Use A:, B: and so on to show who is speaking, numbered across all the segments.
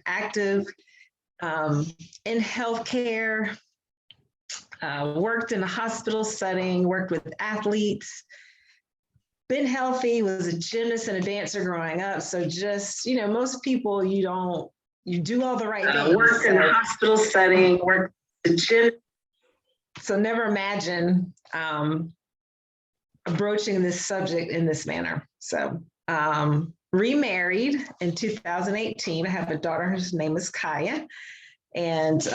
A: active in healthcare, worked in a hospital setting, worked with athletes, been healthy, was a gymnast and a dancer growing up. So just, most people, you do all the right things. Worked in a hospital setting, worked in the gym. So never imagine broaching this subject in this manner. So remarried in 2018. I have a daughter whose name is Kaya, and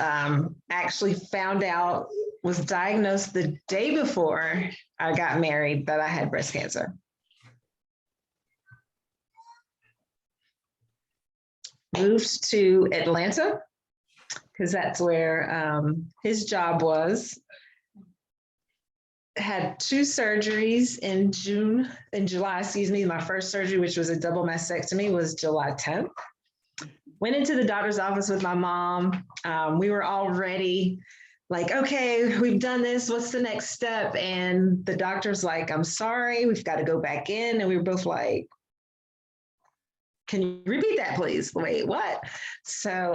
A: actually found out, was diagnosed the day before I got married that I had breast cancer. Moved to Atlanta because that's where his job was. Had 2 surgeries in July, my first surgery, which was a double mastectomy, was July 10th. Went into the doctor's office with my mom. We were already like, okay, we've done this. What's the next step? And the doctor's like, I'm sorry, we've got to go back in. And we were both like, can you repeat that, please? Wait, what? So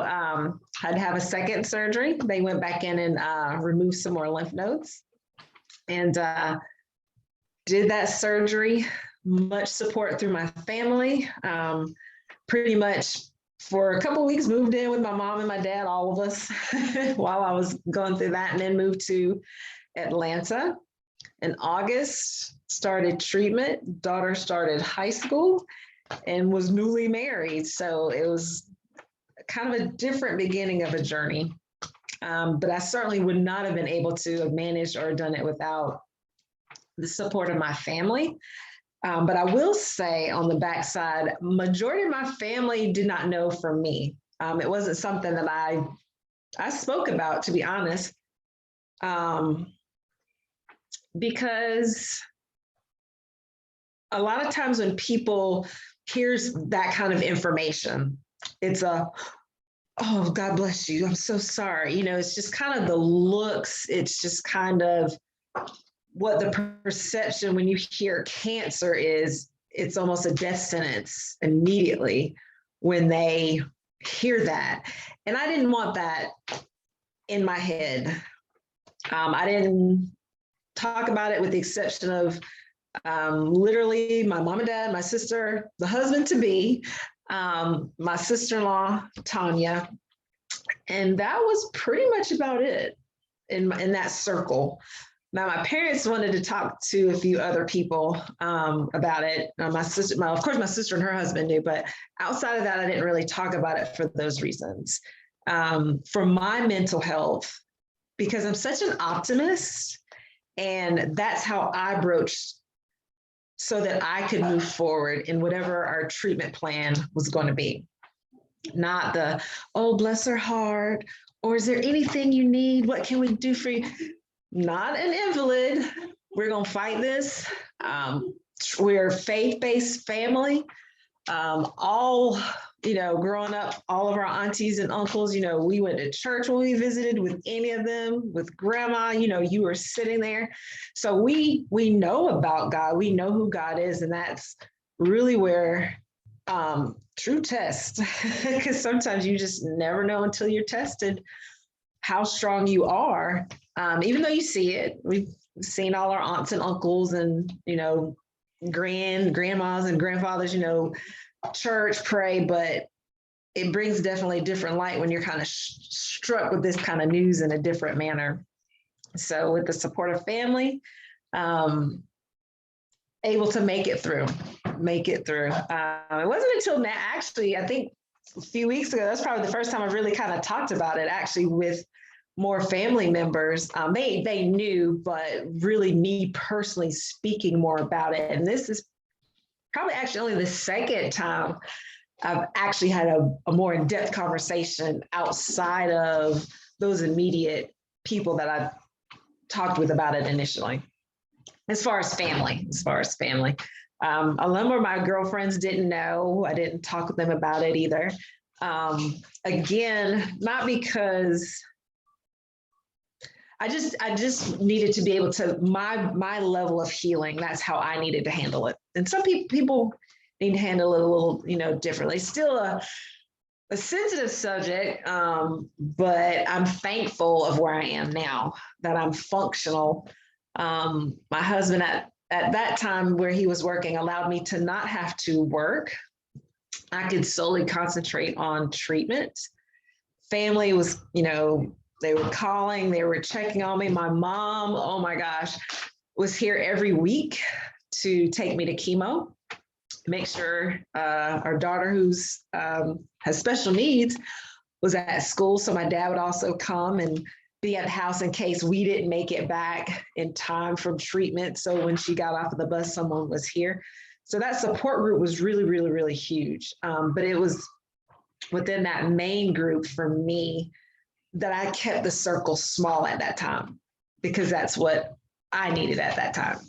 A: I'd have a second surgery. They went back in and removed some more lymph nodes. And did that surgery, much support through my family. Pretty much for a couple of weeks, moved in with my mom and my dad, all of us, while I was going through that, and then moved to Atlanta. In August, started treatment. Daughter started high school and was newly married. So it was kind of a different beginning of a journey. But I certainly would not have been able to have managed or done it without the support of my family. But I will say on the backside, majority of my family did not know from me. It wasn't something that I spoke about, to be honest, because a lot of times when people hears that kind of information, it's oh, God bless you, I'm so sorry. It's just kind of the looks. It's just kind of what the perception when you hear cancer is. It's almost a death sentence immediately when they hear that. And I didn't want that in my head. I didn't talk about it with the exception of literally my mom and dad, my sister, the husband to be, my sister-in-law, Tanya. And that was pretty much about it in that circle. Now, my parents wanted to talk to a few other people about it. My sister and her husband knew, but outside of that, I didn't really talk about it for those reasons. For my mental health, because I'm such an optimist, and that's how I broached so that I could move forward in whatever our treatment plan was going to be. Not the, oh, bless her heart, or is there anything you need? What can we do for you? Not an invalid. We're going to fight this. We're a faith-based family. All, growing up, all of our aunties and uncles, we went to church when we visited with any of them, with grandma, you were sitting there. So we know about God. We know who God is. And that's really where true test, because sometimes you just never know until you're tested how strong you are. Even though you see it, we've seen all our aunts and uncles and, grandmas and grandfathers, church, pray, but it brings definitely a different light when you're kind of struck with this kind of news in a different manner. So with the support of family, able to make it through. It wasn't until now, actually, I think a few weeks ago, that's probably the first time I really kind of talked about it actually with more family members. They knew, but really me personally speaking more about it. And this is probably actually only the second time I've actually had a more in-depth conversation outside of those immediate people that I talked with about it initially. As far as family. A number of my girlfriends didn't know. I didn't talk with them about it either. Again, not because I just needed to be able to, my level of healing, that's how I needed to handle it. And some people need to handle it a little, differently. Still a a sensitive subject, but I'm thankful of where I am now, that I'm functional. My husband at that time where he was working allowed me to not have to work. I could solely concentrate on treatment. Family was, they were calling, they were checking on me. My mom, oh my gosh, was here every week to take me to chemo, make sure our daughter who's has special needs was at school. So my dad would also come and be at the house in case we didn't make it back in time from treatment. So when she got off of the bus, someone was here. So that support group was really, really, really huge. But it was within that main group for me that I kept the circle small at that time, because that's what I needed at that time.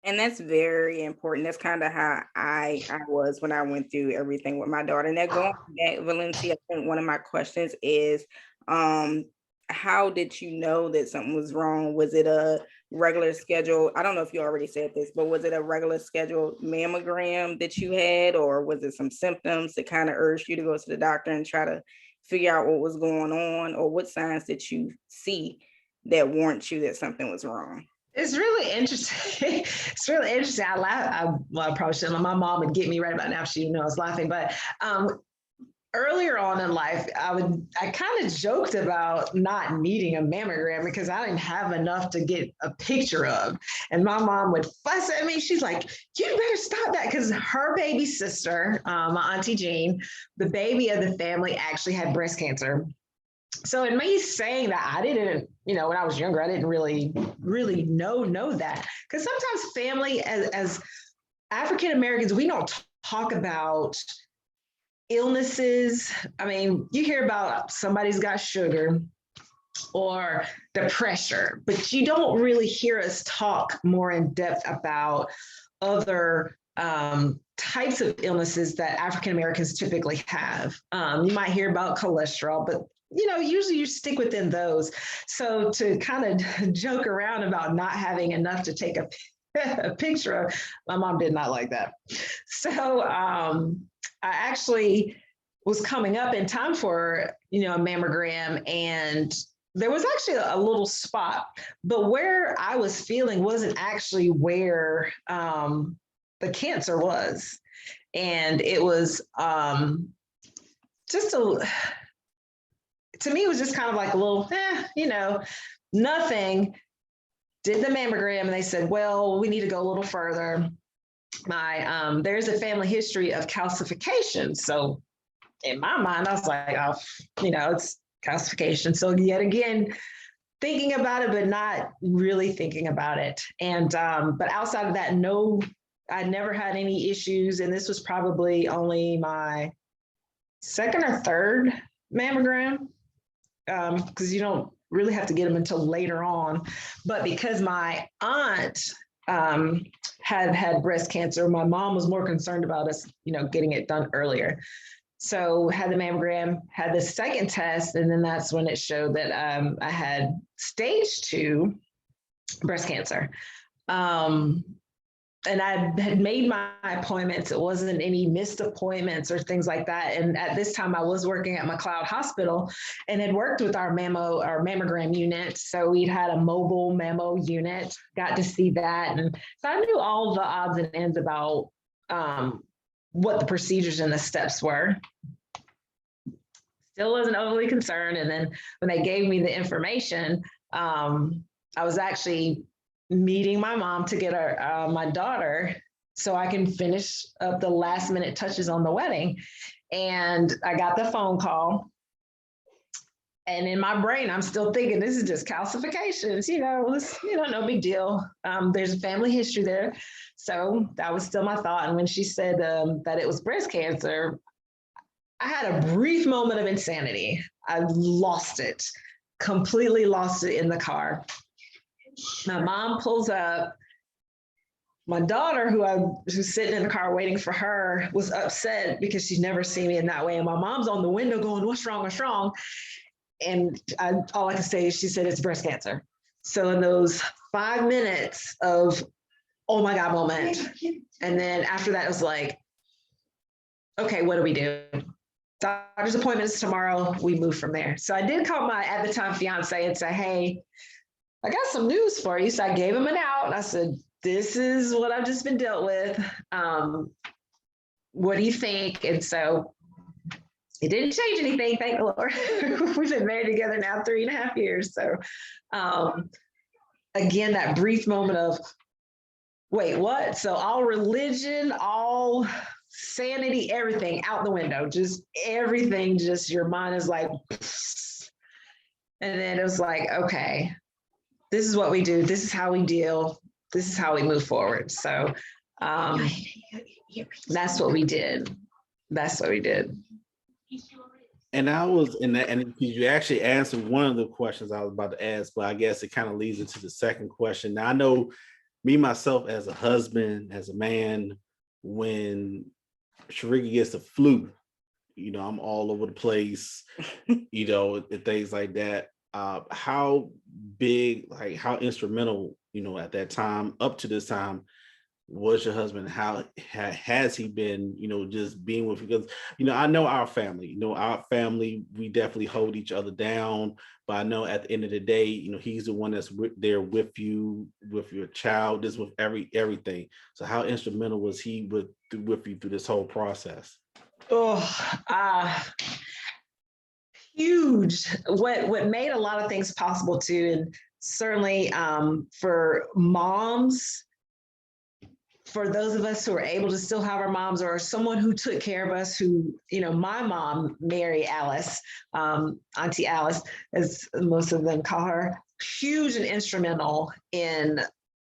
B: And that's very important. That's kind of how I was when I went through everything with my daughter. And that going back, Valencia, I think one of my questions is, how did you know that something was wrong? Was it a regular schedule? I don't know if you already said this, but was it a regular scheduled mammogram that you had, or was it some symptoms that kind of urged you to go to the doctor and try to figure out what was going on, or what signs did you see that warrant you that something was wrong?
A: It's really interesting. It's really interesting. I laugh. I probably shouldn't. My mom would get me right about now. She knew I was laughing. But earlier on in life, I kind of joked about not needing a mammogram because I didn't have enough to get a picture of. And my mom would fuss at me. She's like, "You better stop that," because her baby sister, my auntie Jean, the baby of the family, actually had breast cancer. So in me saying that, I didn't, when I was younger, I didn't really know that, because sometimes family as African Americans, we don't talk about illnesses. I mean, you hear about somebody's got sugar or the pressure, but you don't really hear us talk more in depth about other types of illnesses that African Americans typically have. You might hear about cholesterol, but usually you stick within those. So to kind of joke around about not having enough to take a picture of, my mom did not like that. So I actually was coming up in time for, a mammogram, and there was actually a little spot, but where I was feeling wasn't actually where the cancer was. And it was just to me, it was just kind of like a little, nothing. Did the mammogram, and they said, well, we need to go a little further. There's a family history of calcification. So in my mind, I was like, oh, it's calcification. So yet again, thinking about it, but not really thinking about it. And, but outside of that, no, I never had any issues. And this was probably only my second or third mammogram, because you don't really have to get them until later on. But because my aunt had breast cancer, my mom was more concerned about us, getting it done earlier. So had the mammogram, had the second test, and then that's when it showed that I had stage 2 breast cancer. And I had made my appointments. It wasn't any missed appointments or things like that. And at this time, I was working at McLeod Hospital and had worked with our mammogram unit. So we'd had a mobile mammo unit, got to see that. And so I knew all the odds and ends about what the procedures and the steps were. Still wasn't overly concerned. And then when they gave me the information, I was actually meeting my mom to get my daughter so I can finish up the last minute touches on the wedding. And I got the phone call. And in my brain, I'm still thinking this is just calcifications, no big deal. There's a family history there. So that was still my thought. And when she said that it was breast cancer, I had a brief moment of insanity. I completely lost it in the car. My mom pulls up. My daughter, who's sitting in the car waiting for her, was upset because she's never seen me in that way. And my mom's on the window going, "What's wrong? What's wrong?" And all I can say is she said it's breast cancer. So in those 5 minutes of, oh my God moment. And then after that, it was like, okay, what do we do? Doctor's appointments tomorrow. We move from there. So I did call my, at the time, fiance and say, hey, I got some news for you. So I gave him an out. And I said, this is what I've just been dealt with. What do you think? And so it didn't change anything, thank the Lord. We've been married together now 3.5 years. So again, that brief moment of, wait, what? So all religion, all sanity, everything out the window, just everything, just your mind is like, and then it was like, okay, this is what we do. This is how we deal. This is how we move forward. So that's what we did. That's what we did.
C: And I was in that, and you actually answered one of the questions I was about to ask, but I guess it kind of leads into the second question. Now, I know me, myself, as a husband, as a man, when Sharika gets the flu, you know, I'm all over the place, you know, and things like that. How big, like how instrumental, you know, at that time, up to this time, was your husband? How has he been, you know, just being with you? Because, you know, I know our family, we definitely hold each other down, but I know at the end of the day, you know, he's the one that's there with you, with your child, just with everything. So how instrumental was he with you through this whole process?
A: Oh, huge. What made a lot of things possible too, and certainly for moms, for those of us who are able to still have our moms, or someone who took care of us, who, you know, my mom, Mary Alice, Auntie Alice, as most of them call her, huge and instrumental in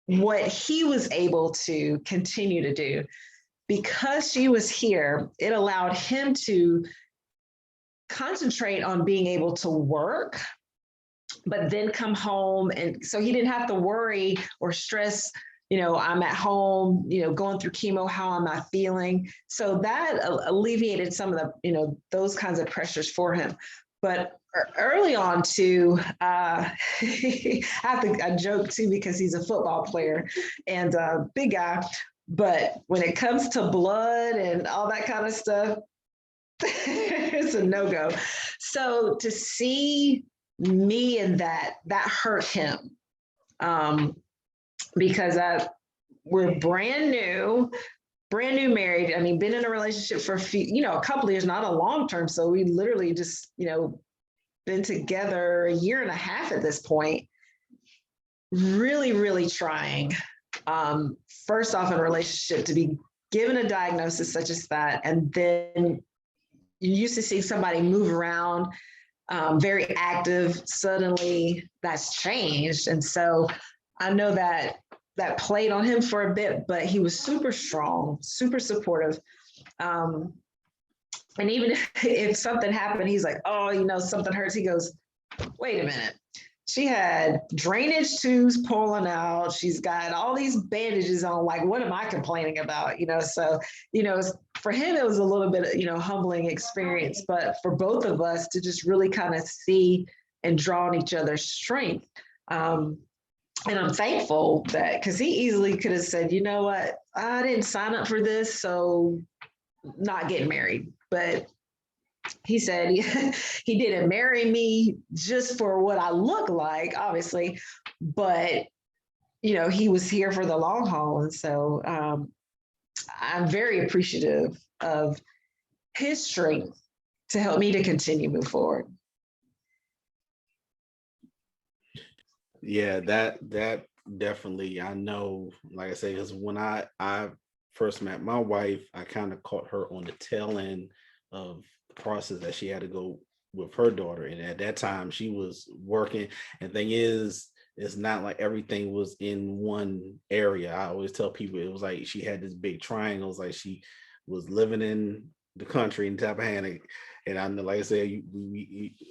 A: what he was able to continue to do. Because she was here, it allowed him to concentrate on being able to work, but then come home. And so he didn't have to worry or stress, you know, I'm at home, you know, going through chemo, how am I feeling? So that alleviated some of the, you know, those kinds of pressures for him. But early on too, I joke too, because he's a football player and a big guy. But when it comes to blood and all that kind of stuff, it's a no-go. So to see me in that hurt him. Because we're brand new married. I mean, been in a relationship for a couple of years, not a long term. So we literally just, you know, been together 1.5 years at this point. Really, really trying. First off, in a relationship, to be given a diagnosis such as that, and then you used to see somebody move around, very active. Suddenly, that's changed, and so I know that played on him for a bit, but he was super strong, super supportive. And even if something happened, he's like, oh, you know, something hurts. He goes, wait a minute. She had drainage tubes pulling out. She's got all these bandages on. Like, what am I complaining about? You know, so, you know, for him, it was a little bit, you know, humbling experience, but for both of us to just really kind of see and draw on each other's strength. And I'm thankful that, because he easily could have said, you know what, I didn't sign up for this, so not getting married. But he said he didn't marry me just for what I look like, obviously, but, you know, he was here for the long haul. And so I'm very appreciative of his strength to help me to continue move forward.
C: Yeah, that definitely, I know, like I say, because when I first met my wife, I kind of caught her on the tail end of the process that she had to go with her daughter. And at that time she was working. And thing is, it's not like everything was in one area. I always tell people it was like she had this big triangle. It was like she was living in the country in Tappahannock. And I know, like I said,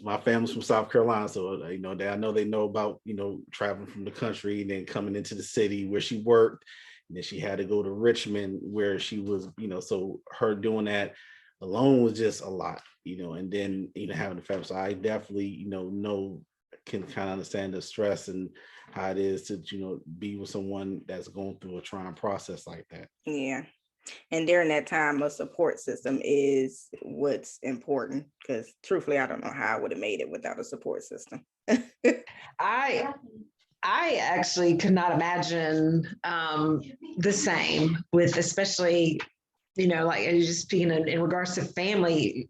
C: my family's from South Carolina, so you know, I know they know about, you know, traveling from the country and then coming into the city where she worked, and then she had to go to Richmond where she was, you know, so her doing that alone was just a lot, you know, and then, you know, having the family. So I definitely, you know can kind of understand the stress and how it is to, you know, be with someone that's going through a trying process like that.
B: Yeah. And during that time, a support system is what's important, because truthfully, I don't know how I would have made it without a support system.
A: I I actually could not imagine the same with, especially, like as just speaking in regards to family,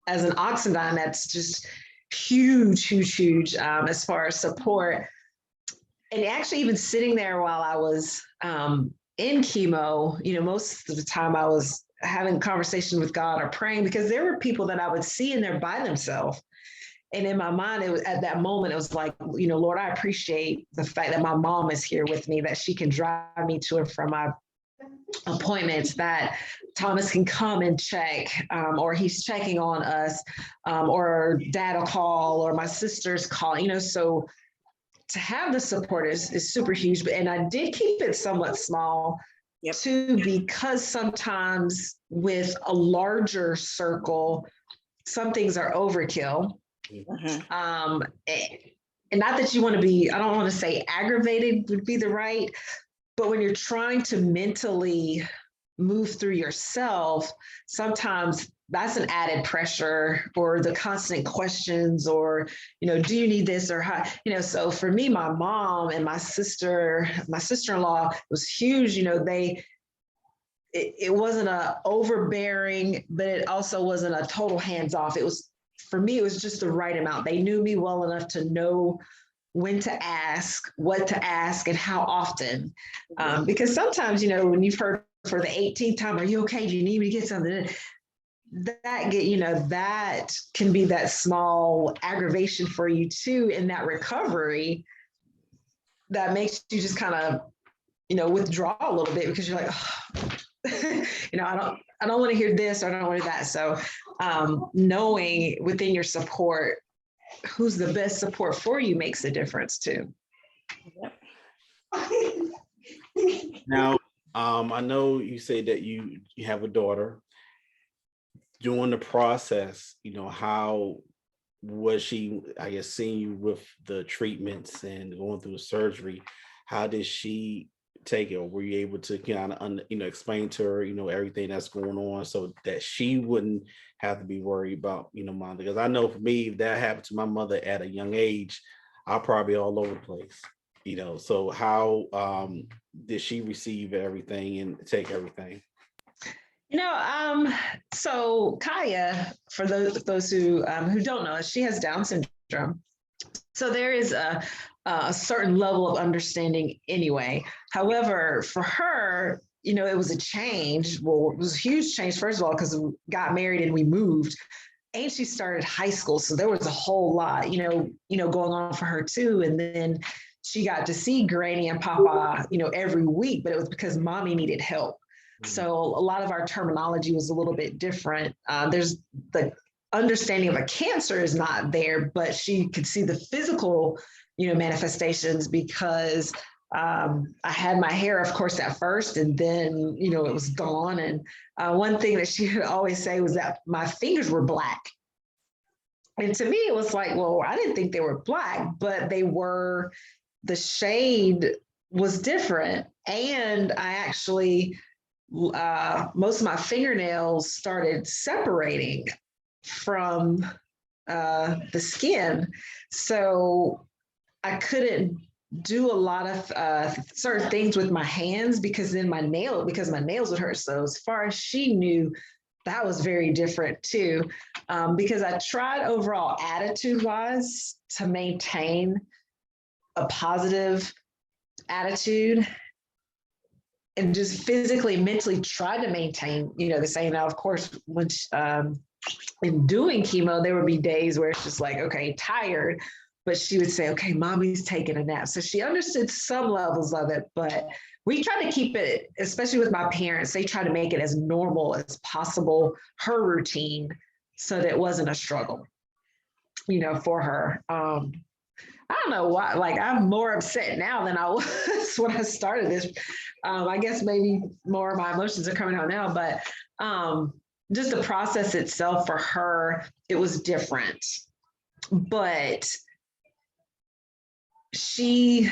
A: as an Oxendine, that's just huge, huge, huge as far as support. And actually, even sitting there while I was in chemo, most of the time I was having conversation with God or praying, because there were people that I would see in there by themselves. And in my mind, it was at that moment, it was like, Lord, I appreciate the fact that my mom is here with me, that she can drive me to and from my appointments, that Thomas can come and check, or he's checking on us, or dad will call, or my sister's calling, so to have the support is super huge. And I did keep it somewhat small.
B: Yep.
A: Too, because sometimes with a larger circle, some things are overkill.
B: Mhm.
A: And not that you want to be, I don't want to say aggravated would be the right, but when you're trying to mentally move through yourself, sometimes that's an added pressure, or the constant questions, or, do you need this, or how, so for me, my mom and my sister-in-law was huge. It wasn't a overbearing, but it also wasn't a total hands-off. It was, for me, it was just the right amount. They knew me well enough to know when to ask, what to ask, and how often. Because sometimes, when you've heard for the 18th time, are you okay? Do you need me to get something? That can be that small aggravation for you too in that recovery, that makes you just kind of, withdraw a little bit, because you're like, oh. I don't want to hear this, or I don't want to hear that. So knowing within your support who's the best support for you makes a difference too.
C: Now, I know you say that you have a daughter. During the process, how was she, I guess, seeing you with the treatments and going through the surgery? How did she take it? Or were you able to kind of, explain to her, everything that's going on, so that she wouldn't have to be worried about, mom? Because I know for me, if that happened to my mother at a young age, I'll probably be all over the place. So how did she receive everything and take everything?
A: So Kaya, for those who don't know, she has Down syndrome. So there is a certain level of understanding anyway. However, for her, it was a change. Well, it was a huge change, first of all, because we got married and we moved. And she started high school. So there was a whole lot, going on for her too. And then she got to see Granny and Papa, every week, but it was because mommy needed help. So a lot of our terminology was a little bit different. There's the understanding of a cancer is not there, but she could see the physical, manifestations, because I had my hair, of course, at first, and then, it was gone. And one thing that she would always say was that my fingers were black. And to me, it was like, well, I didn't think they were black, but they were, the shade was different. And I actually, most of my fingernails started separating from the skin. So I couldn't do a lot of certain things with my hands, because then my nails would hurt. So as far as she knew, that was very different too. Because I tried overall attitude wise to maintain a positive attitude, and just physically, mentally tried to maintain, the same. Now, of course, when in doing chemo, there would be days where it's just like, okay, tired, but she would say, okay, mommy's taking a nap. So she understood some levels of it, but we try to keep it, especially with my parents, they try to make it as normal as possible, her routine, so that it wasn't a struggle, for her. I don't know why, like, I'm more upset now than I was when I started this. I guess maybe more of my emotions are coming out now, but just the process itself for her, it was different. But she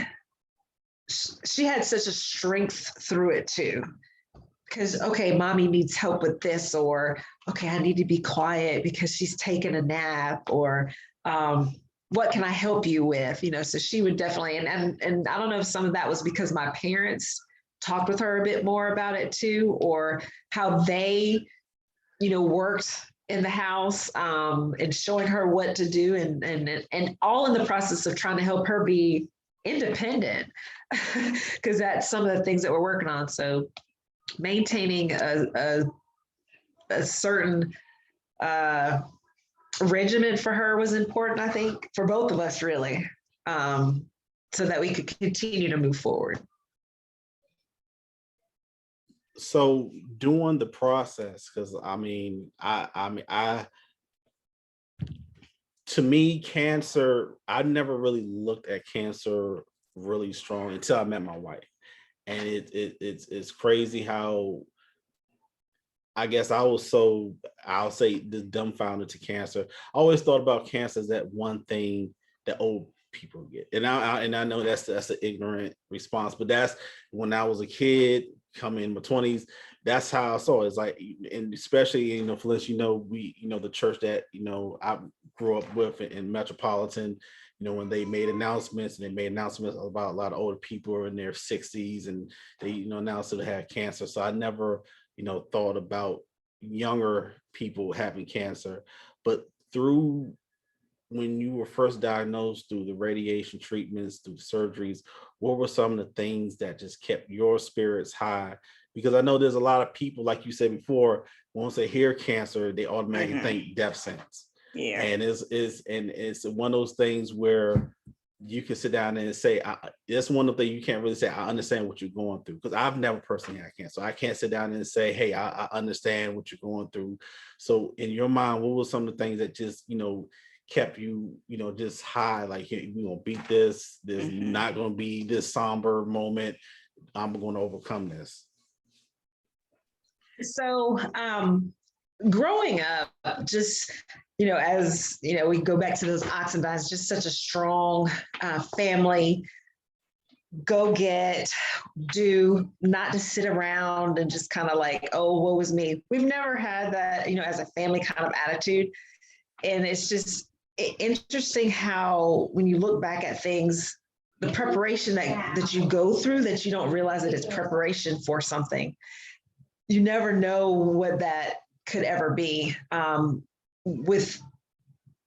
A: had such a strength through it too. because, okay, mommy needs help with this, or, okay, I need to be quiet because she's taking a nap, or, what can I help you with? So she would definitely, and I don't know if some of that was because my parents talked with her a bit more about it too, or how they, worked in the house, and showing her what to do, and all in the process of trying to help her be independent, because that's some of the things that we're working on. So maintaining a certain regimen for her was important, I think, for both of us, really, so that we could continue to move forward.
C: So during the process, because I to me, cancer, I never really looked at cancer really strong until I met my wife. And it's crazy how, I guess I was so, I'll say, the dumbfounded to cancer. I always thought about cancer as that one thing that old people get. And I know that's an ignorant response, but that's when I was a kid, coming in my 20s, that's how I saw it. It's like, and especially, for instance, the church that, I grew up with in Metropolitan, when they made announcements, and they made announcements about a lot of older people in their 60s, and they, announced that they had cancer. So I never, thought about younger people having cancer. But through, when you were first diagnosed, through the radiation treatments, through the surgeries, what were some of the things that just kept your spirits high? Because I know there's a lot of people, like you said before, once they hear cancer, they automatically think death sentence.
B: Yeah.
C: And it's one of those things where you can sit down and say, it's one of the things you can't really say, I understand what you're going through, because I've never personally had cancer. I can't sit down and say, hey, I understand what you're going through. So in your mind, what were some of the things that just, kept you, just high, like, hey, we're gonna beat this. There's not gonna be this somber moment. I'm gonna overcome this.
A: So growing up, just, as we go back to those ox and vines, just such a strong family, go get, do, not to sit around and just kind of like, oh, woe is me. We've never had that, as a family kind of attitude. And it's just interesting how, when you look back at things, the preparation that you go through, that you don't realize that it's preparation for something. You never know what that could ever be. With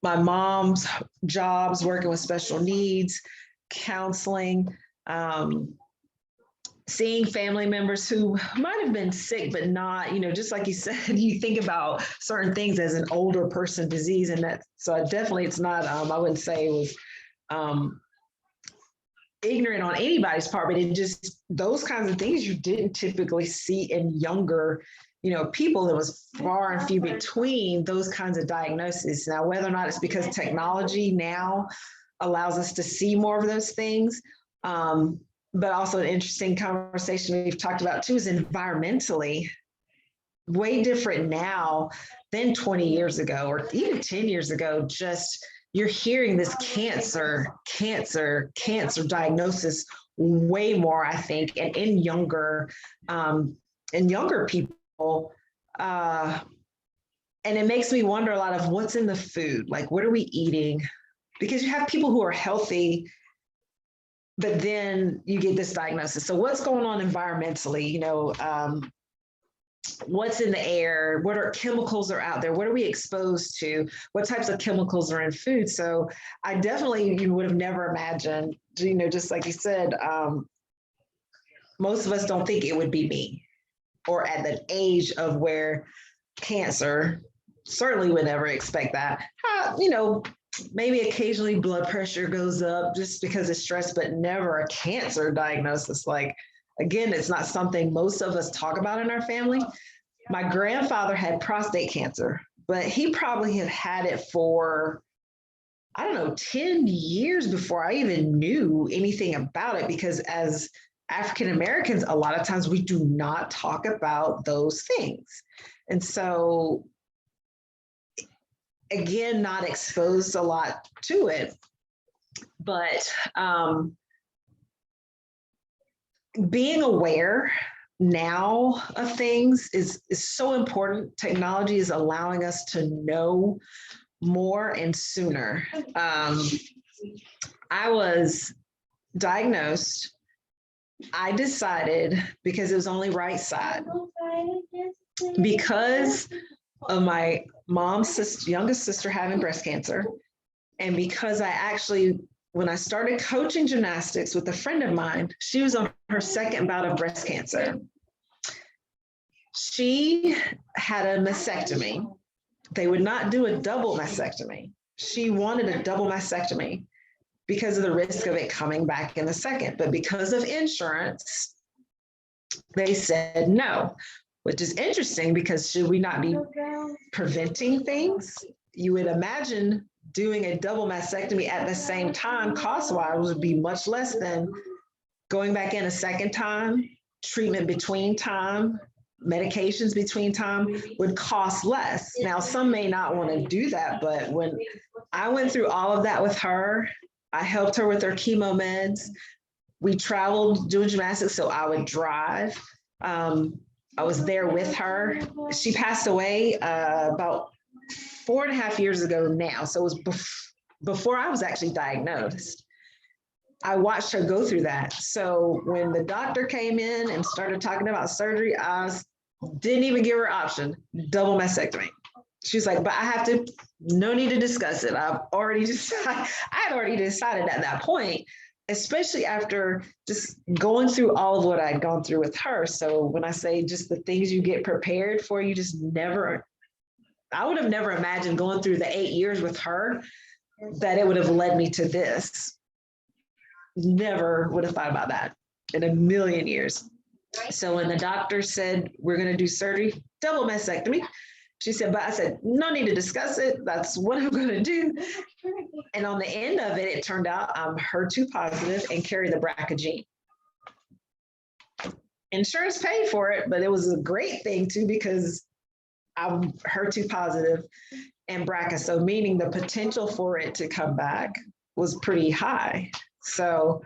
A: my mom's jobs, working with special needs, counseling, seeing family members who might have been sick, but not, just like you said, you think about certain things as an older person disease. And that, so definitely it's not, I wouldn't say it was ignorant on anybody's part, but it just, those kinds of things you didn't typically see in younger, people. It was far and few between those kinds of diagnoses. Now, whether or not it's because technology now allows us to see more of those things, but also an interesting conversation we've talked about too is environmentally way different now than 20 years ago, or even 10 years ago. Just, you're hearing this cancer diagnosis way more, I think, and in younger people. And it makes me wonder a lot of what's in the food, like what are we eating? Because you have people who are healthy, but then you get this diagnosis. So what's going on environmentally? What's in the air? What are chemicals are out there? What are we exposed to? What types of chemicals are in food? So I definitely, you would have never imagined, just like you said, most of us don't think it would be me, or at the age of where cancer, certainly would never expect that. Maybe occasionally blood pressure goes up just because of stress, but never a cancer diagnosis. Like, again, it's not something most of us talk about in our family. My grandfather had prostate cancer, but he probably had it for, 10 years before I even knew anything about it, because as African Americans, a lot of times we do not talk about those things. And so, again, not exposed a lot to it, but being aware now of things is so important. Technology is allowing us to know more and sooner. I was diagnosed. I decided, because it was only right side, because of my mom's youngest sister having breast cancer, and because I actually, when I started coaching gymnastics with a friend of mine, she was on her second bout of breast cancer. She had a mastectomy. They would not do a double mastectomy. She wanted a double mastectomy because of the risk of it coming back in the second. But because of insurance, they said no, which is interesting because should we not be preventing things? You would imagine doing a double mastectomy at the same time, cost-wise, would be much less than going back in a second time, treatment between time, medications between time would cost less. Now, some may not want to do that, but when I went through all of that with her, I helped her with her chemo meds. We traveled doing gymnastics, so I would drive. I was there with her. She passed away about 4.5 years ago now. So it was before I was actually diagnosed. I watched her go through that. So when the doctor came in and started talking about surgery, didn't even give her option, double mastectomy. She was like, but I have to, no need to discuss it. I had already decided at that point, especially after just going through all of what I'd gone through with her. So when I say just the things you get prepared for, you just never, I would have never imagined going through the 8 years with her that it would have led me to this. Never would have thought about that in a million years. So when the doctor said, we're going to do surgery, double mastectomy, she said, but I said, no need to discuss it. That's what I'm going to do. And on the end of it, it turned out I'm HER2 positive and carry the BRCA gene. Insurance paid for it, but it was a great thing too, because I'm HER2 positive and BRCA. So meaning the potential for it to come back was pretty high. So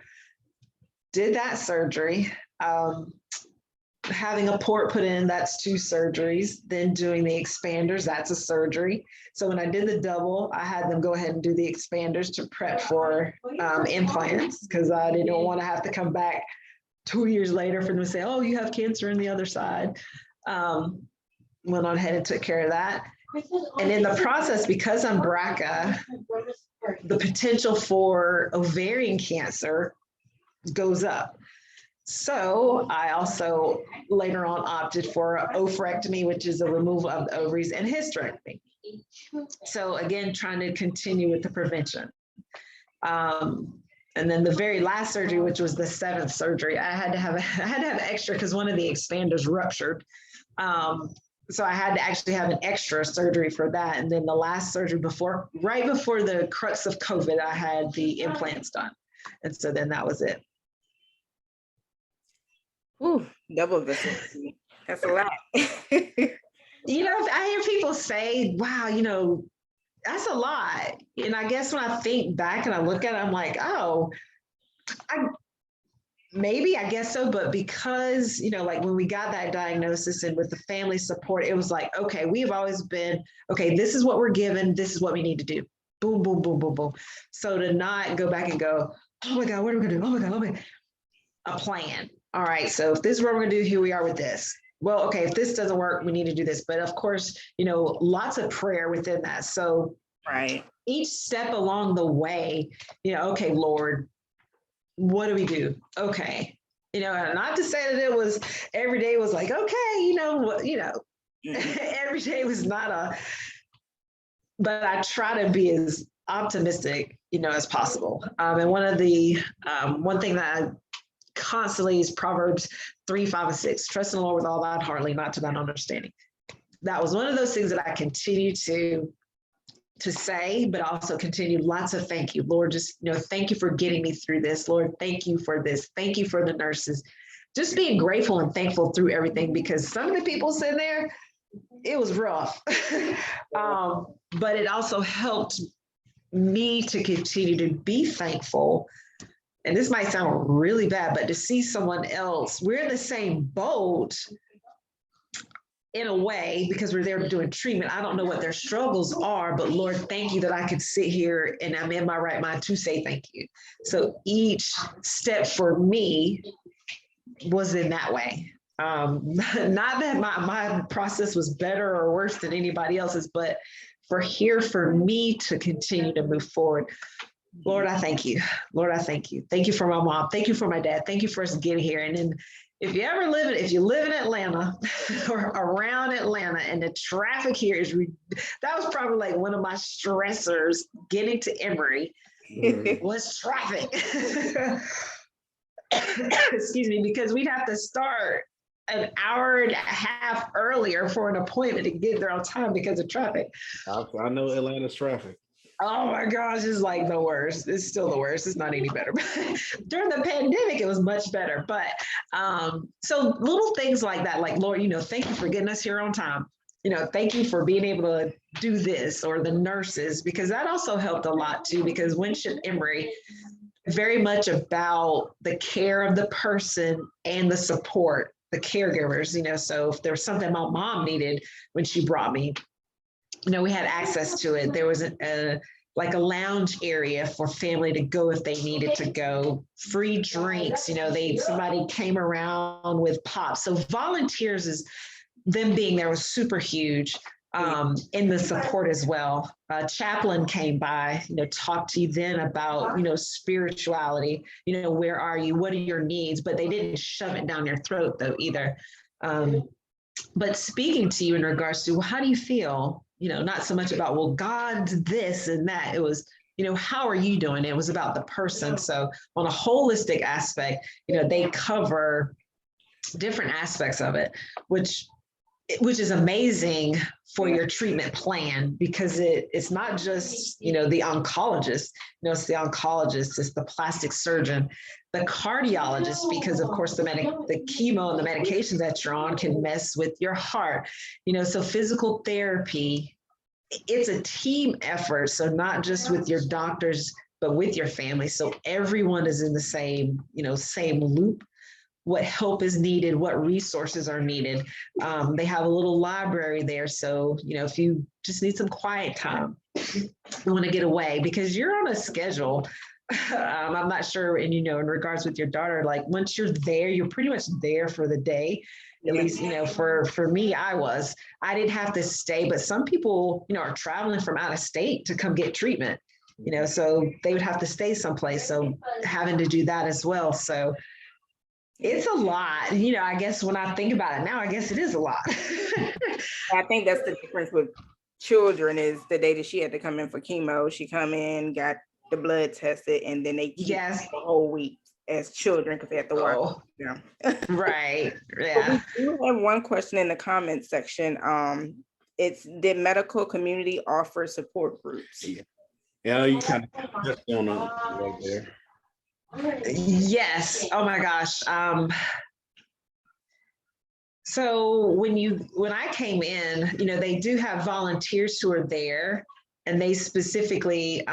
A: did that surgery. Having a port put in, that's 2 surgeries. Then doing the expanders, that's a surgery. So when I did the double, I had them go ahead and do the expanders to prep for implants, because I didn't want to have to come back 2 years later for them to say, oh, you have cancer in the other side. Went on ahead and took care of that. And in the process, because I'm BRCA, the potential for ovarian cancer goes up. So I also later on opted for oophorectomy, which is a removal of the ovaries, and hysterectomy. So again, trying to continue with the prevention. And then the very last surgery, which was the 7th surgery, I had to have extra because one of the expanders ruptured. So I had to actually have an extra surgery for that. And then the last surgery right before the crux of COVID, I had the implants done. And so then that was it.
B: Ooh, double vasectomy. That's a lot.
A: You know, I hear people say, wow, you know, that's a lot. And I guess when I think back and I look at it, I'm like, oh, I guess so. But because, you know, like when we got that diagnosis and with the family support, it was like, okay, we've always been, okay, this is what we're given. This is what we need to do. Boom, boom, boom, boom, boom. So to not go back and go, oh my God, what are we going to do? Oh my God, oh my God. A plan. All right. So if this is what we're going to do, here we are with this. Well, okay, if this doesn't work, we need to do this. But of course, you know, lots of prayer within that. So
B: right.
A: Each step along the way, you know, okay, Lord, what do we do? Okay. You know, and not to say that it was every day was like, okay, every day was not but I try to be as optimistic, as possible. And one thing that I constantly is Proverbs 3, 5, and 6. Trust in the Lord with all thine heart, lean not to thine understanding. That was one of those things that I continue to say, but also continue lots of thank you, Lord. Just, thank you for getting me through this. Lord, thank you for this. Thank you for the nurses. Just being grateful and thankful through everything, because some of the people sitting there, it was rough. But it also helped me to continue to be thankful and this might sound really bad, but to see someone else, we're in the same boat in a way because we're there doing treatment. I don't know what their struggles are, but Lord, thank you that I could sit here and I'm in my right mind to say thank you. So each step for me was in that way. Not that my process was better or worse than anybody else's, but for me to continue to move forward. Lord, I thank you. Lord, I thank you. Thank you for my mom. Thank you for my dad. Thank you for us getting here. And then if you live in Atlanta or around Atlanta and the traffic here that was probably like one of my stressors getting to Emory was traffic. Excuse me, because we'd have to start an hour and a half earlier for an appointment to get there on time because of traffic.
C: I know Atlanta's traffic.
A: Oh my gosh, it's like the worst. It's still the worst. It's not any better. During the pandemic, it was much better. But so little things like that, like, Lord, thank you for getting us here on time. Thank you for being able to do this, or the nurses, because that also helped a lot too, because Winship Emory, very much about the care of the person and the support, the caregivers, so if there was something my mom needed when she brought me, we had access to it. There was a lounge area for family to go if they needed to go. Free drinks, somebody came around with pops. So volunteers, them being there was super huge in the support as well. Chaplain came by, talked to you then about, spirituality, where are you? What are your needs? But they didn't shove it down your throat though either. But speaking to you in regards to, well, how do you feel? Not so much about, well, God's this and that. It was, how are you doing? It was about the person. So on a holistic aspect, they cover different aspects of it, which is amazing for your treatment plan, because it's not just, the oncologist, it's the oncologist, it's the plastic surgeon, the cardiologist, because of course the chemo and the medications that you're on can mess with your heart, so physical therapy, it's a team effort. So not just with your doctors, but with your family. So everyone is in the same loop. What help is needed, what resources are needed. They have a little library there. So, if you just need some quiet time, you want to get away because you're on a schedule. I'm not sure. And, in regards with your daughter, like once you're there, you're pretty much there for the day. At least, for me, I didn't have to stay, but some people, are traveling from out of state to come get treatment, so they would have to stay someplace. So having to do that as well. So it's a lot, I guess when I think about it now, I guess it is a lot.
B: I think that's the difference with children is the day that she had to come in for chemo, she come in, got the blood tested, and then they keep the whole week as children because they have to watch.
A: Right. Yeah.
B: We do have one question in the comment section. It's, did medical community offer support groups?
C: Yeah, you kind of touched on it right there.
A: Yes. Oh my gosh. So when I came in, they do have volunteers who are there, and they specifically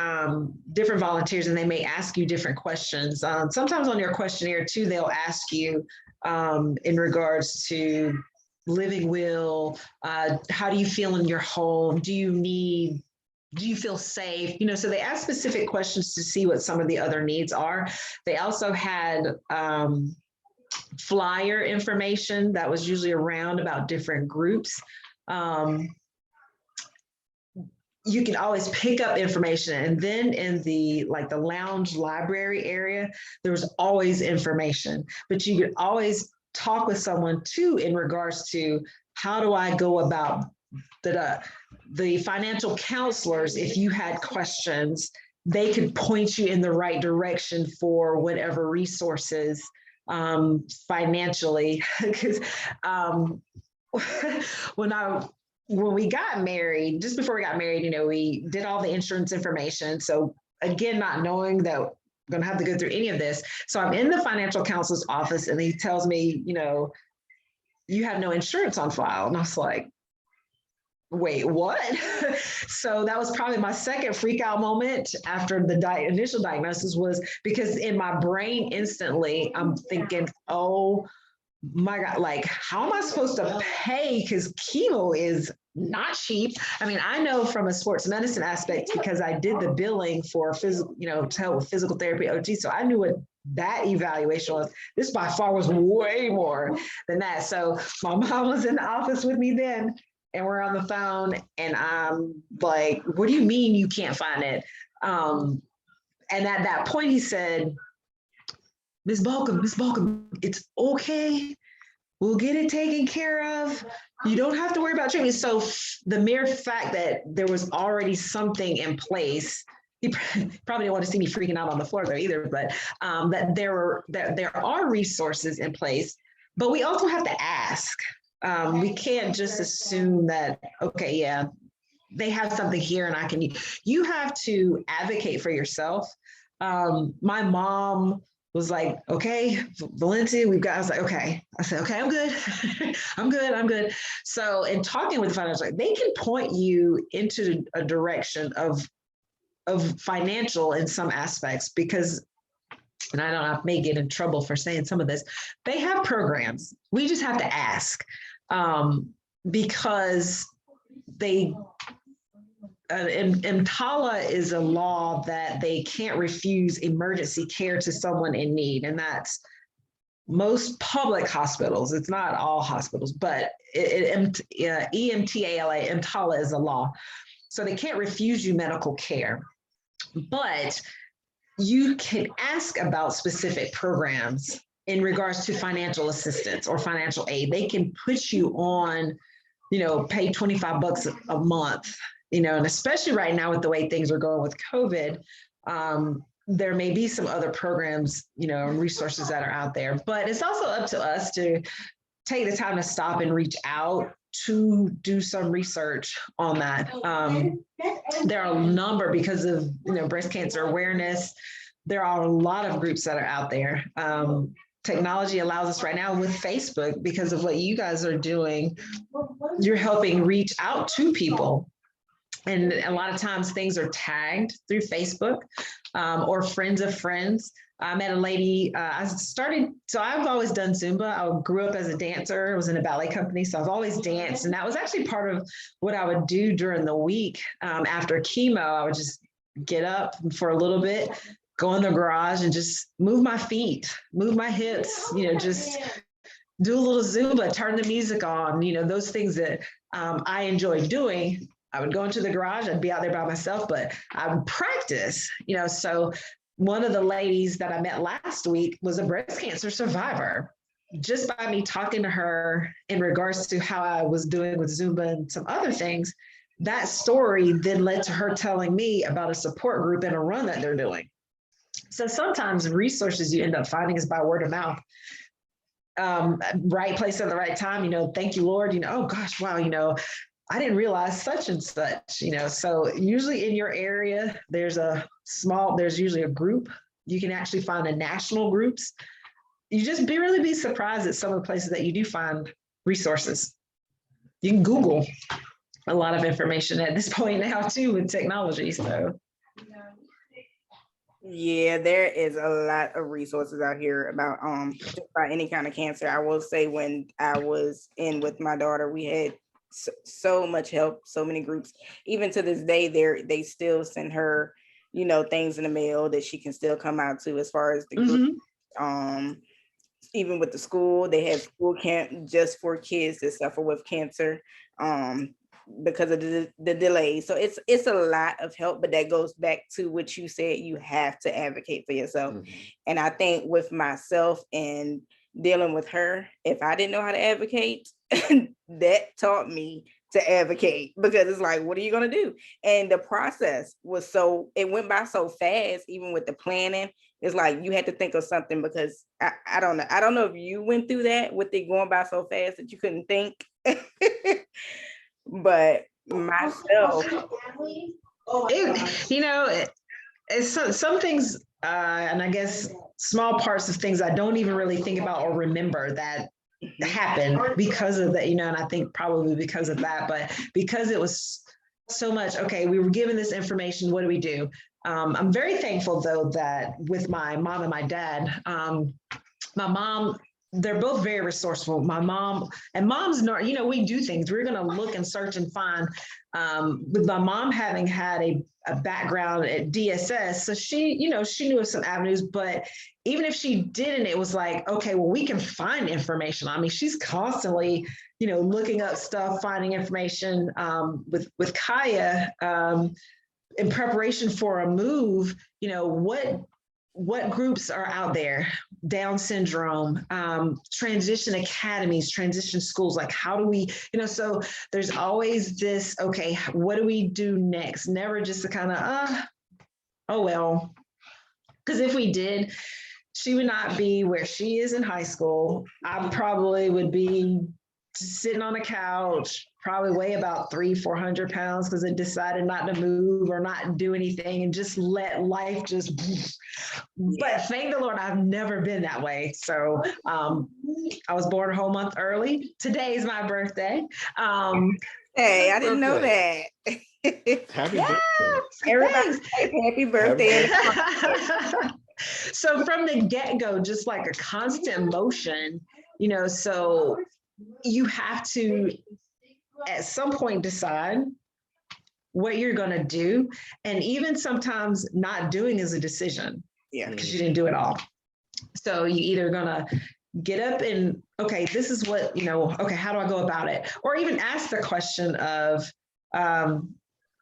A: different volunteers, and they may ask you different questions. Sometimes on your questionnaire too, they'll ask you in regards to living will, how do you feel in your home? Do you feel safe? So they ask specific questions to see what some of the other needs are. They also had flyer information that was usually around about different groups. You can always pick up information. And then in the lounge library area, there was always information, but you could always talk with someone too in regards to how do I go about the financial counselors. If you had questions, they could point you in the right direction for whatever resources financially. Because when we got married, just before we got married, we did all the insurance information. So again, not knowing that I'm going to have to go through any of this. So I'm in the financial counselor's office and he tells me, you have no insurance on file. And I was like, wait, what? So that was probably my second freak out moment after the initial diagnosis, was because in my brain instantly, I'm thinking, oh my God, like, how am I supposed to pay? Because chemo is not cheap. I mean, I know from a sports medicine aspect because I did the billing for physical, to help with physical therapy, OT. So I knew what that evaluation was. This by far was way more than that. So my mom was in the office with me then, and we're on the phone, and I'm like, what do you mean you can't find it? And at that point, he said, Miss Balcom, it's okay. We'll get it taken care of. You don't have to worry about treatment. So the mere fact that there was already something in place, he probably didn't want to see me freaking out on the floor there either, but that there are resources in place, but we also have to ask. We can't just assume that, okay, yeah, they have something here and I can, you have to advocate for yourself. My mom was like, okay, Valencia, we've got, I was like, okay. I said, okay, I'm good. I'm good. So in talking with the financial, they can point you into a direction of financial in some aspects, because, and I don't know, I may get in trouble for saying some of this, they have programs. We just have to ask, because they, EMTALA is a law that they can't refuse emergency care to someone in need. And that's most public hospitals. It's not all hospitals, but EMTALA, EMTALA is a law. So they can't refuse you medical care, but you can ask about specific programs in regards to financial assistance or financial aid. They can put you on, pay $25 a month, and especially right now with the way things are going with COVID, there may be some other programs, resources that are out there, but it's also up to us to take the time to stop and reach out to do some research on that. There are a number, because of, breast cancer awareness, there are a lot of groups that are out there. Technology allows us right now with Facebook, because of what you guys are doing, you're helping reach out to people. And a lot of times things are tagged through Facebook, or friends of friends. I met a lady, so I've always done Zumba. I grew up as a dancer. I was in a ballet company, so I've always danced. And that was actually part of what I would do during the week. After chemo, I would just get up for a little bit, go in the garage and just move my feet, move my hips, just do a little Zumba, turn the music on, those things that I enjoy doing. I would go into the garage, I'd be out there by myself, but I would practice, so one of the ladies that I met last week was a breast cancer survivor. Just by me talking to her in regards to how I was doing with Zumba and some other things, that story then led to her telling me about a support group and a run that they're doing. So sometimes resources you end up finding is by word of mouth. Right place at the right time, thank you, Lord, oh gosh, wow, I didn't realize such and such, so usually in your area, there's usually a group. You can actually find the national groups. You just really be surprised at some of the places that you do find resources. You can Google a lot of information at this point now too with technology, so.
B: Yeah, there is a lot of resources out here about just about any kind of cancer. I will say, when I was in with my daughter, we had so much help, so many groups. Even to this day, they still send her, things in the mail that she can still come out to, as far as the group. Even with the school, they have school camp just for kids that suffer with cancer, because of the delay. So it's a lot of help, but that goes back to what you said, you have to advocate for yourself. And I think with myself and dealing with her, if I didn't know how to advocate, that taught me to advocate, because it's like, what are you going to do? And the process was it went by so fast, even with the planning. It's like you had to think of something, because I don't know if you went through that with it going by so fast that you couldn't think. But myself,
A: it's some things, and I guess small parts of things I don't even really think about or remember, that
B: Mhm.
A: happened because of that, and I think probably because of that, but because it was so much, okay, we were given this information, what do we do? I'm very thankful though that with my mom and my dad, my mom, they're both very resourceful. My mom and mom's not, we do things. We're going to look and search and find. With my mom having had a background at DSS, so she knew of some avenues, but even if she didn't, it was like, okay, well, we can find information. I mean, she's constantly, looking up stuff, finding information with Kaya in preparation for a move, what groups are out there, Down syndrome, transition academies, transition schools, like how do we, so there's always this, okay, what do we do next? Never just to kind of, oh, well, because if we did, she would not be where she is in high school. I probably would be sitting on a couch, probably weigh about 300-400 pounds because I decided not to move or not do anything and just let life just. But thank the Lord, I've never been that way. So I was born a whole month early. Today is my birthday.
B: Hey, I didn't know that.
C: Happy
A: Yes,
C: birthday.
B: Everybody
A: thanks.
B: say happy birthday.
A: So from the get-go, just like a constant motion, so you have to at some point decide what you're going to do. And even sometimes not doing is a decision
B: Yeah.
A: because you didn't do it all. So you either going to get up and, okay, this is what, okay, how do I go about it? Or even ask the question of,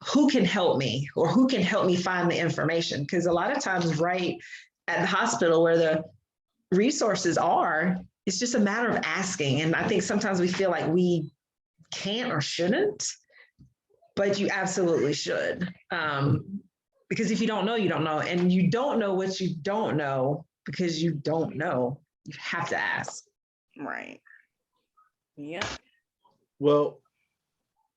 A: who can help me or who can help me find the information? Because a lot of times right at the hospital where the resources are, it's just a matter of asking. And I think sometimes we feel like we can't or shouldn't, but you absolutely should. Because if you don't know, you don't know. And you don't know what you don't know because you don't know. You have to ask.
B: Right. Yeah.
C: Well,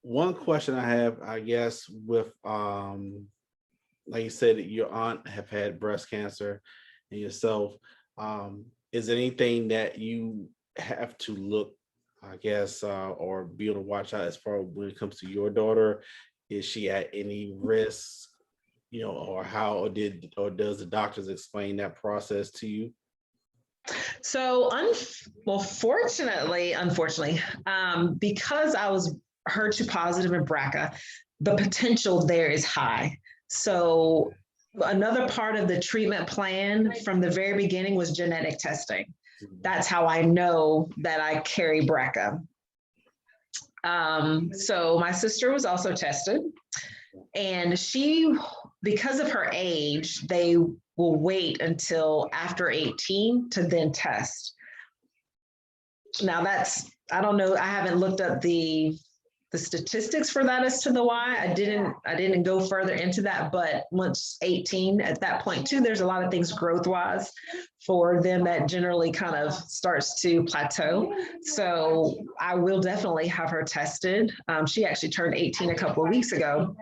C: one question I have, I guess, with like you said, your aunt have had breast cancer and yourself, is there anything that you have to look, I guess, or be able to watch out as far when it comes to your daughter? Is she at any risk, or how, or does the doctors explain that process to you?
A: So, unfortunately, because I was HER2 positive in BRCA, the potential there is high. So, another part of the treatment plan from the very beginning was genetic testing. That's how I know that I carry BRCA. So, my sister was also tested, and she, because of her age, they will wait until after 18 to then test. Now I don't know, I haven't looked up the statistics for that as to the why. I didn't go further into that, but once 18, at that point too, there's a lot of things growth wise for them that generally kind of starts to plateau. So I will definitely have her tested. She actually turned 18 a couple of weeks ago.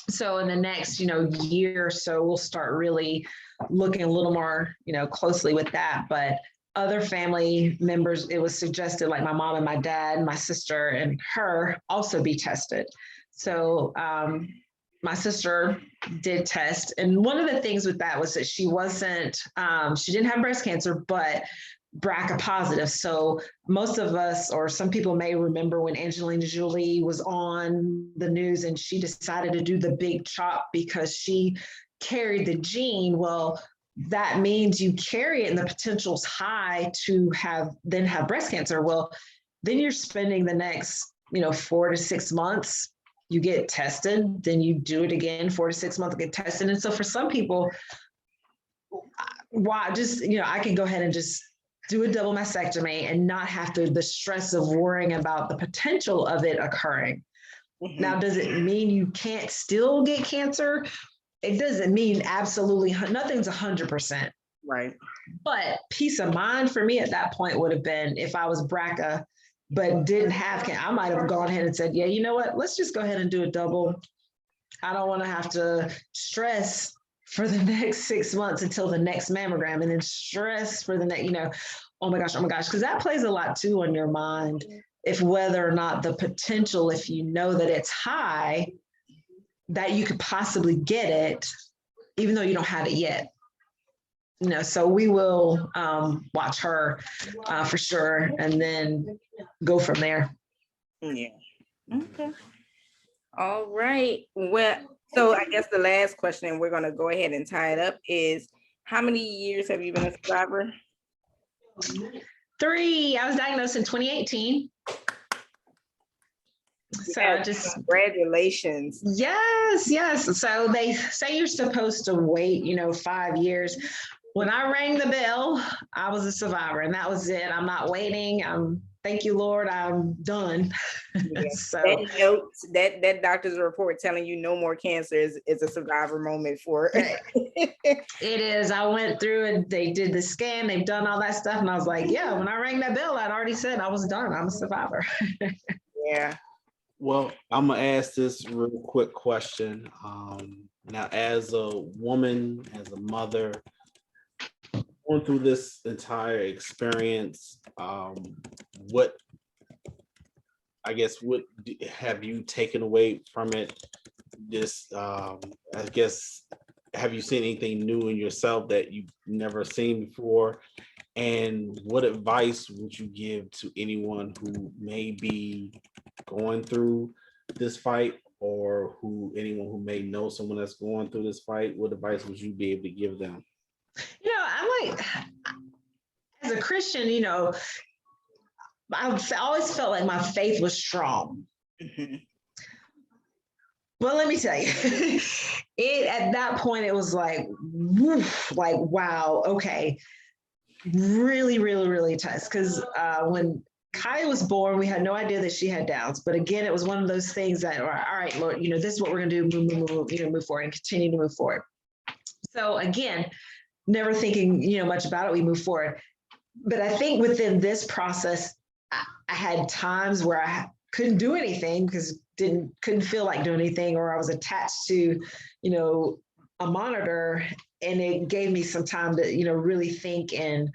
A: So in the next, year or so, we'll start really looking a little more, closely with that. But other family members, it was suggested, like my mom and my dad, my sister and her also be tested. So my sister did test. And one of the things with that was that she didn't have breast cancer, but BRCA positive. So most of us, or some people may remember when Angelina Jolie was on the news and she decided to do the big chop because she carried the gene. Well, that means you carry it and the potential's high to have breast cancer. Well, then you're spending the next, 4 to 6 months, you get tested, then you do it again, 4 to 6 months, get tested. And so for some people, why just, I can go ahead and just do a double mastectomy and not have the stress of worrying about the potential of it occurring. Mm-hmm. Now, does it mean you can't still get cancer? It doesn't mean absolutely nothing's 100%.
B: Right.
A: But peace of mind for me at that point would have been if I was BRCA, but didn't have cancer, I might have gone ahead and said, yeah, you know what? Let's just go ahead and do a double. I don't want to have to stress for the next 6 months until the next mammogram and then stress for the next, oh my gosh, because that plays a lot too on your mind. If whether or not the potential, if you know that it's high, that you could possibly get it, even though you don't have it yet. So we will watch her for sure, and then go from there.
B: Yeah. Okay. All right. Well, so I guess the last question, and we're going to go ahead and tie it up, is how many years have you been a survivor?
A: 3. I was diagnosed in 2018. So
B: Yeah,
A: just
B: congratulations.
A: yes. So they say you're supposed to wait, 5 years. When I rang the bell, I was a survivor, and that was it. I'm not waiting. Thank you, Lord. I'm done.
B: Yeah.
A: So
B: that note, that doctor's report telling you no more cancer is a survivor moment for
A: it is. I went through and they did the scan. They've done all that stuff, and I was like, yeah. When I rang that bell, I'd already said I was done. I'm a survivor.
B: Yeah.
C: Well, I'm gonna ask this real quick question. Now, as a woman, as a mother, going through this entire experience, what have you taken away from it? Just, I guess, have you seen anything new in yourself that you've never seen before? And what advice would you give to anyone who may be going through this fight, or anyone who may know someone that's going through this fight? What advice would you be able to give them?
A: I'm like, as a Christian, I've always felt like my faith was strong.
B: Mm-hmm.
A: Well, let me tell you, at that point, it was like, woof, like, wow, okay. Really, really, really tough. Because when Kai was born, we had no idea that she had Downs. But again, it was one of those things that, all right, Lord, this is what we're going to do, move forward and continue to move forward. So again, never thinking, much about it, we move forward. But I think within this process, I had times where I couldn't do anything because couldn't feel like doing anything, or I was attached to, a monitor, and it gave me some time to, really think and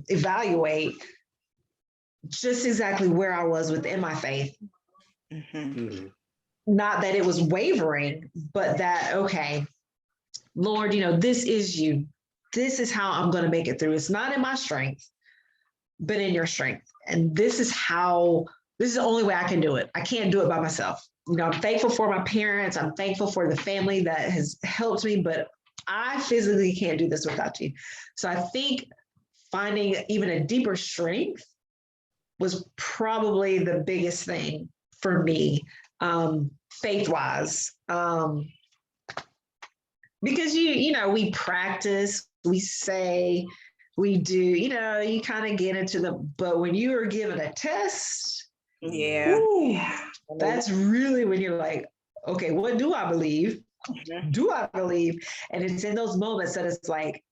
A: evaluate just exactly where I was within my faith.
B: Mm-hmm.
C: Mm-hmm.
A: Not that it was wavering, but that, okay, Lord, this is you. This is how I'm going to make it through. It's not in my strength, but in your strength. And this is the only way I can do it. I can't do it by myself. I'm thankful for my parents. I'm thankful for the family that has helped me, but I physically can't do this without you. So I think finding even a deeper strength was probably the biggest thing for me, faith-wise. Because we practice, we say, we do, you kind of get into but when you are given a test,
B: Yeah.
A: ooh, that's really when you're like, okay, what do I believe?
B: Mm-hmm.
A: Do I believe? And it's in those moments that it's like,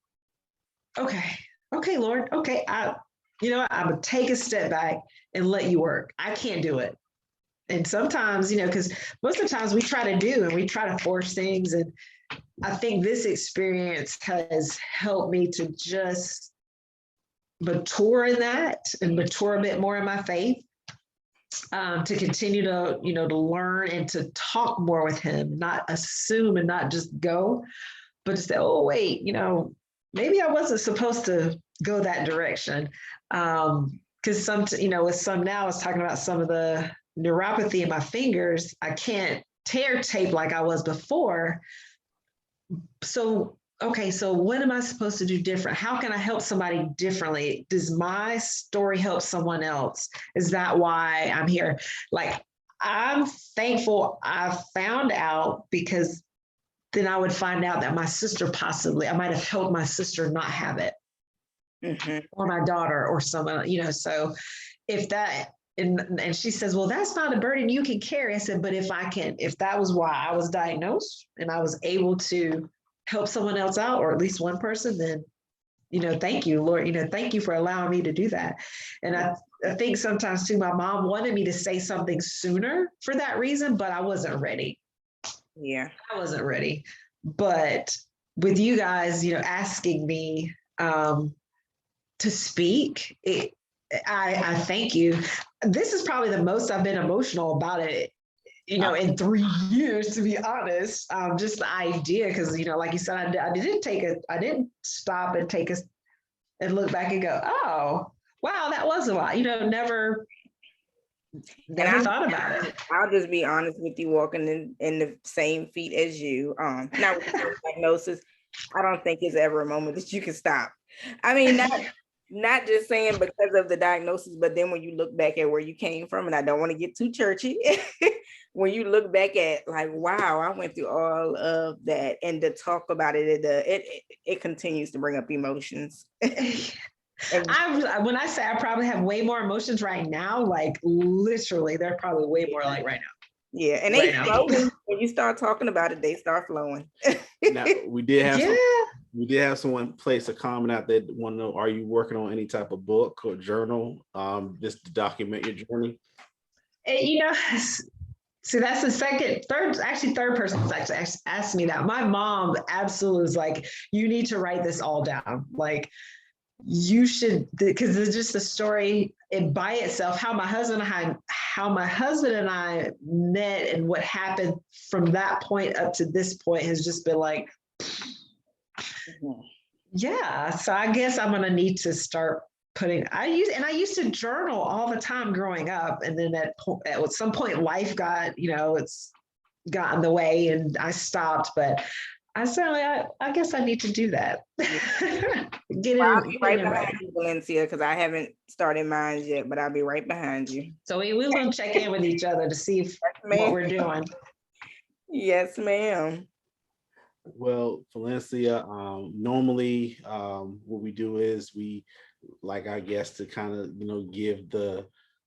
A: okay, Lord, okay, I'm gonna take a step back and let you work. I can't do it. And sometimes, because most of the times we try to force things. And I think this experience has helped me to just mature in that and mature a bit more in my faith, to continue to, to learn and to talk more with him, not assume and not just go, but to say, oh, wait, maybe I wasn't supposed to go that direction. Because with some now, I was talking about some of the neuropathy in my fingers. I can't tear tape like I was before. So, okay, so what am I supposed to do different? How can I help somebody differently? Does my story help someone else? Is that why I'm here? Like, I'm thankful I found out, because then I would find out that my sister I might have helped my sister not have it. Mm-hmm. Or my daughter or someone, so if that, and she says, well, that's not a burden you can carry. I said, but if that was why I was diagnosed and I was able to help someone else out, or at least one person, then, thank you, Lord, thank you for allowing me to do that. And I think sometimes too, my mom wanted me to say something sooner for that reason, but I wasn't ready.
B: Yeah.
A: I wasn't ready. But with you guys, asking me, to speak. I thank you. This is probably the most I've been emotional about it, in 3 years, to be honest. Just the idea, because, like you said, I didn't stop and and look back and go, oh, wow, that was a lot. Never thought about it.
B: I'll just be honest with you, walking in the same feet as you. Now with the diagnosis, I don't think it's ever a moment that you can stop. I mean, not just saying because of the diagnosis, but then when you look back at where you came from, and I don't want to get too churchy, when you look back at like, wow, I went through all of that, and to talk about it, it continues to bring up emotions.
A: When I say I probably have way more emotions right now, like literally, they're probably way more like right now.
B: Yeah, and they flow when you start talking about it, they start flowing.
C: Now, we did have someone place a comment out there that want to know, are you working on any type of book or journal, just to document your journey?
A: See, that's the third person that's actually asked me that. My mom absolutely is like, you need to write this all down. Like, you should, because it's just a story by itself, how my husband and I met, and what happened from that point up to this point has just been like, yeah. So I guess I'm going to need to start I used to journal all the time growing up. And then at some point life it's got in the way and I stopped, but I guess I need to do that.
B: I'll be right behind you, Valencia, because I haven't started mine yet, but I'll be right behind you.
A: So we're going to check in with each other to see what we're doing.
B: Yes, ma'am.
C: Well, Valencia, normally what we do is we like our guests to kind of, give the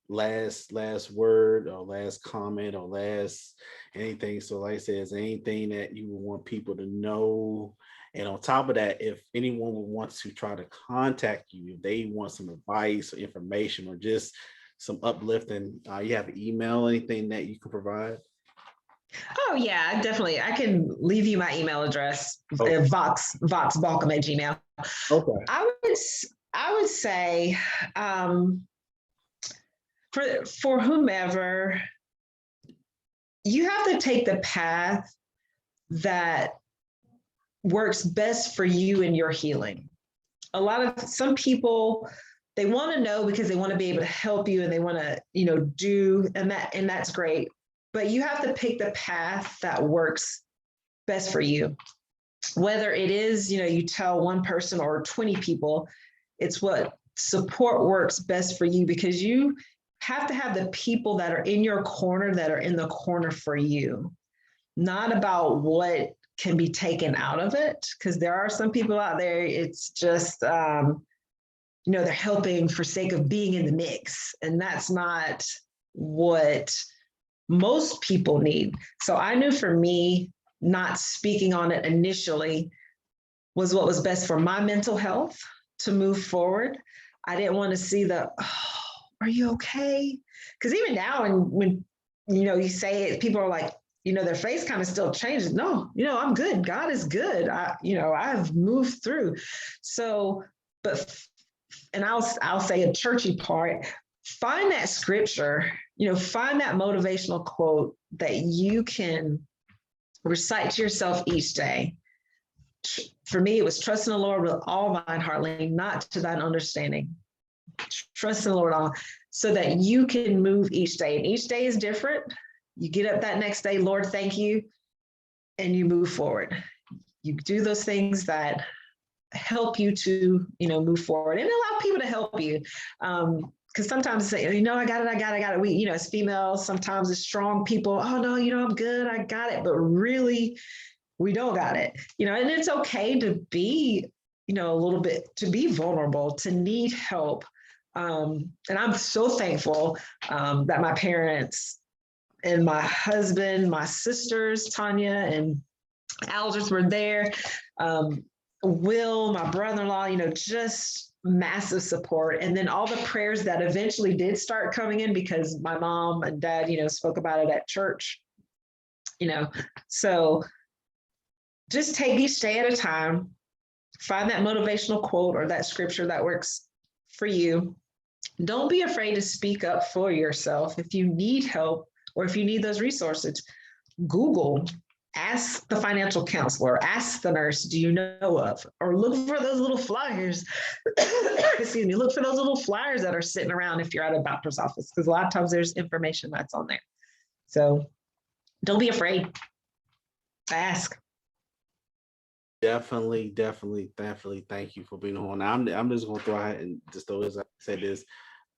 C: last word or last comment or last anything. So like I said, is there anything that you would want people to know? And on top of that, if anyone would want to try to contact you, if they want some advice or information or just some uplifting, you have an email, anything that you can provide?
A: Oh yeah, definitely. I can leave you my email address, voxbalcom@gmail.
C: Okay.
A: I would say, for whomever, you have to take the path that works best for you and your healing. Some people, they want to know because they want to be able to help you and they want to, do, and that's great. But you have to pick the path that works best for you. Whether it is, you tell one person or 20 people, it's what support works best for you, because you have to have the people that are in your corner that are in the corner for you, not about what can be taken out of it. Because there are some people out there, it's just, they're helping for sake of being in the mix. And that's not what most people need. So I knew for me, not speaking on it initially was what was best for my mental health to move forward. I didn't want to see are you okay? Because even now, when you say it, people are like, their face kind of still changes. No, I'm good. God is good. I've moved through. So, and I'll say a churchy part, find that scripture, find that motivational quote that you can recite to yourself each day. For me, it was trust in the Lord with all thine heart, lean not to thine understanding. Trust in the Lord so that you can move each day. And each day is different. You get up that next day, Lord, thank you. And you move forward. You do those things that help you to, move forward and allow people to help you. Because sometimes say, I got it. We, as females, sometimes it's strong people. Oh no, I'm good. I got it. But really, we don't got it. And it's okay to be, a little bit, to be vulnerable, to need help. And I'm so thankful that my parents and my husband, my sisters, Tanya and Aldous were there. Will, my brother-in-law, just massive support. And then all the prayers that eventually did start coming in because my mom and dad, spoke about it at church, so just take each day at a time, find that motivational quote or that scripture that works for you, don't be afraid to speak up for yourself. If you need help or if you need those resources, Google, ask the financial counselor, ask the nurse, do you know of? Or look for those little flyers. Excuse me, look for those little flyers that are sitting around if you're at a doctor's office, because a lot of times there's information that's on there. So don't be afraid. Ask.
C: Definitely. Thank you for being on. I'm just gonna throw out and just throw this. I said this.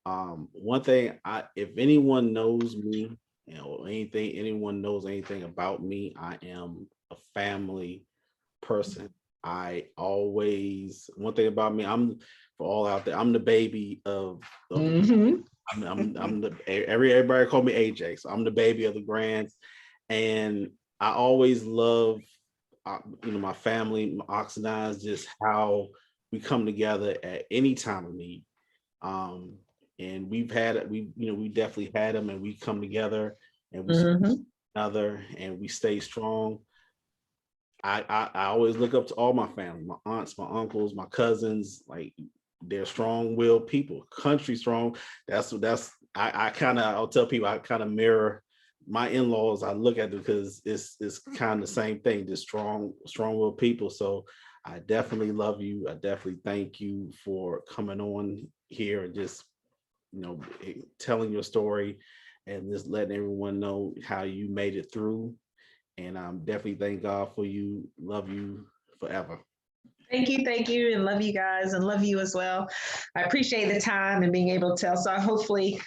C: One thing, if anyone knows me, anyone knows anything about me, I am a family person. One thing about me, I'm for all out there. I'm the baby of
A: Mhm.
C: I'm the everybody call me AJ, so I'm the baby of the grands, and I always love my family, my Oxidines, just how we come together at any time of need. And we definitely had them, and we come together and we support
A: Mhm.
C: each other and we stay strong. I always look up to all my family, my aunts, my uncles, my cousins, like they're strong-willed people, country strong. I'll tell people I kind of mirror my in-laws. I look at them because it's kind of the same thing, just strong-willed people. So I definitely love you. I definitely thank you for coming on here and just telling your story and just letting everyone know how you made it through. And definitely thank God for you. Love you forever.
A: Thank you, and love you guys, and love you as well. I appreciate the time and being able to tell. So I hopefully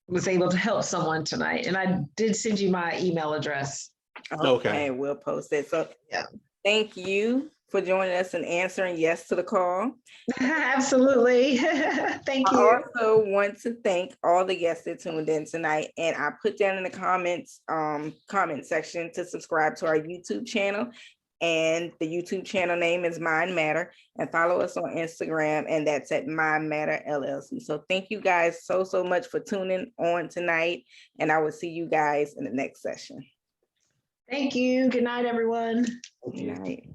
A: was able to help someone tonight. And I did send you my email address.
C: Okay.
B: We'll post it. So
A: Yeah.
B: thank you for joining us and answering yes to the call.
A: Absolutely. Thank
B: I
A: you.
B: also want to thank all the guests that tuned in tonight, and I put down in the comment section to subscribe to our YouTube channel, and the YouTube channel name is Mind Matter, and follow us on Instagram, and that's at Mind Matter LLC. So thank you guys so much for tuning on tonight, and I will see you guys in the next session.
A: Thank you. Good night, everyone.
B: Good night.